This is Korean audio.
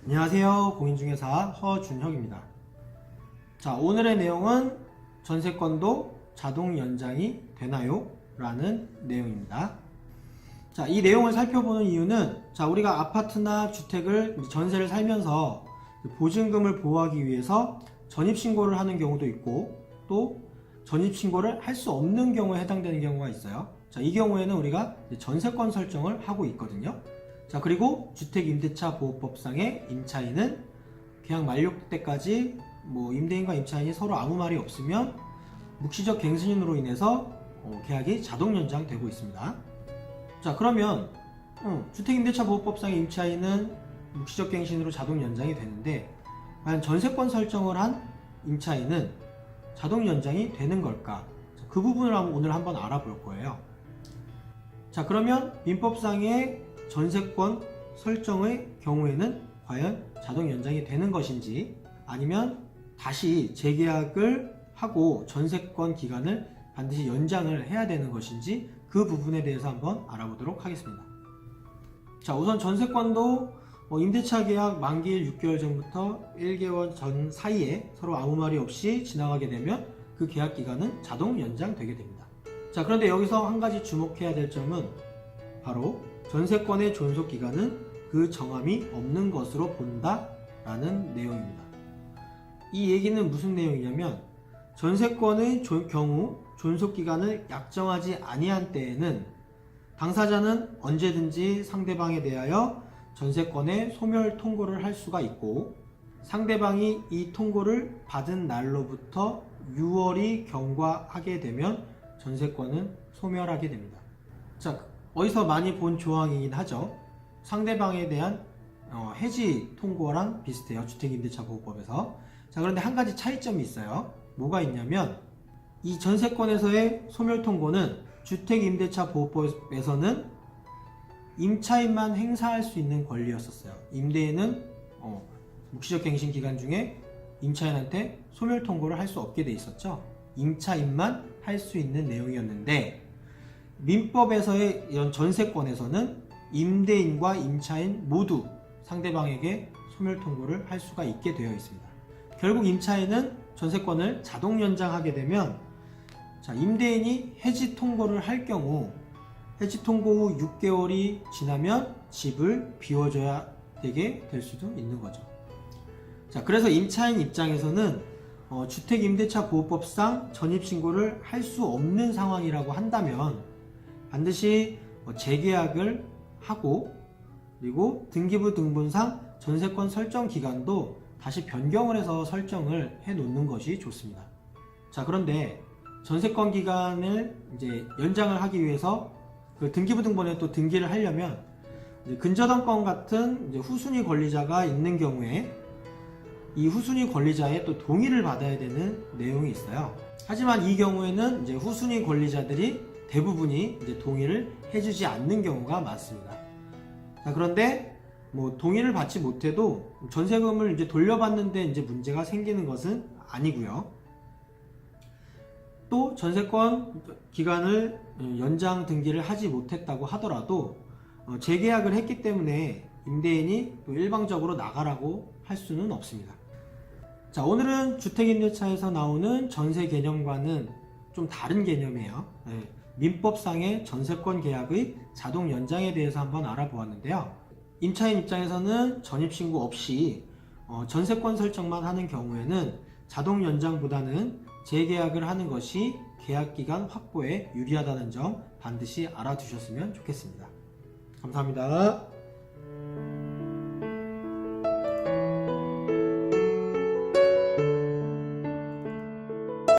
안녕하세요. 공인중개사 허준혁입니다. 자, 오늘의 내용은 전세권도 자동 연장이 되나요? 라는 내용입니다. 자, 이 내용을 살펴보는 이유는 우리가 아파트나 주택을 전세를 살면서 보증금을 보호하기 위해서 전입신고를 하는 경우도 있고 또 전입신고를 할 수 없는 경우에 해당되는 경우가 있어요. 자, 이 경우에는 우리가 전세권 설정을 하고 있거든요. 자, 그리고 주택임대차보호법상의 임차인은 계약 만료 때까지 임대인과 임차인이 서로 아무 말이 없으면 묵시적 갱신으로 인해서 계약이 자동 연장되고 있습니다. 자, 그러면 주택임대차보호법상의 임차인은 묵시적 갱신으로 자동 연장이 되는데 과연 전세권 설정을 한 임차인은 자동 연장이 되는 걸까? 그 부분을 오늘 한번 알아볼 거예요. 자, 그러면 민법상의 전세권 설정의 경우에는 과연 자동 연장이 되는 것인지 아니면 다시 재계약을 하고 전세권 기간을 반드시 연장을 해야 되는 것인지 그 부분에 대해서 한번 알아보도록 하겠습니다. 자, 우선 전세권도 임대차 계약 만기일 6개월 전부터 1개월 전 사이에 서로 아무 말이 없이 지나가게 되면 그 계약 기간은 자동 연장되게 됩니다. 자, 그런데 여기서 한 가지 주목해야 될 점은 바로 전세권의 존속 기간은 그 정함이 없는 것으로 본다 라는 내용입니다. 이 얘기는 무슨 내용이냐면 전세권의 경우 존속 기간을 약정하지 아니한 때에는 당사자는 언제든지 상대방에 대하여 전세권의 소멸 통고를 할 수가 있고 상대방이 이 통고를 받은 날로부터 6월이 경과하게 되면 전세권은 소멸하게 됩니다. 자, 어디서 많이 본 조항이긴 하죠. 상대방에 대한 해지 통고랑 비슷해요. 주택임대차보호법에서. 자, 그런데 한 가지 차이점이 있어요. 뭐가 있냐면 이 전세권에서의 소멸 통고는 주택임대차보호법에서는 임차인만 행사할 수 있는 권리였었어요. 임대인은 묵시적 갱신 기간 중에 임차인한테 소멸 통고를 할 수 없게 돼 있었죠. 임차인만 할 수 있는 내용이었는데 민법에서의 이런 전세권에서는 임대인과 임차인 모두 상대방에게 소멸 통고를 할 수가 있게 되어 있습니다. 결국 임차인은 전세권을 자동 연장하게 되면 임대인이 해지 통고를 할 경우 해지 통고 후 6개월이 지나면 집을 비워줘야 되게 될 수도 있는 거죠. 자, 그래서 임차인 입장에서는 주택임대차보호법상 전입신고를 할 수 없는 상황이라고 한다면 반드시 재계약을 하고 그리고 등기부 등본상 전세권 설정 기간도 다시 변경을 해서 설정을 해 놓는 것이 좋습니다. 자, 그런데 전세권 기간을 이제 연장을 하기 위해서 그 등기부 등본에 또 등기를 하려면 근저당권 같은 후순위 권리자가 있는 경우에 이 후순위 권리자의 또 동의를 받아야 되는 내용이 있어요. 하지만 이 경우에는 후순위 권리자들이 대부분이 동의를 해주지 않는 경우가 많습니다. 자, 그런데 동의를 받지 못해도 전세금을 돌려받는데 문제가 생기는 것은 아니고요. 또 전세권 기간을 연장 등기를 하지 못했다고 하더라도 재계약을 했기 때문에 임대인이 또 일방적으로 나가라고 할 수는 없습니다. 자, 오늘은 주택임대차에서 나오는 전세 개념과는 좀 다른 개념이에요. 민법상의 전세권 계약의 자동 연장에 대해서 한번 알아보았는데요. 임차인 입장에서는 전입신고 없이 전세권 설정만 하는 경우에는 자동 연장보다는 재계약을 하는 것이 계약기간 확보에 유리하다는 점 반드시 알아두셨으면 좋겠습니다. 감사합니다.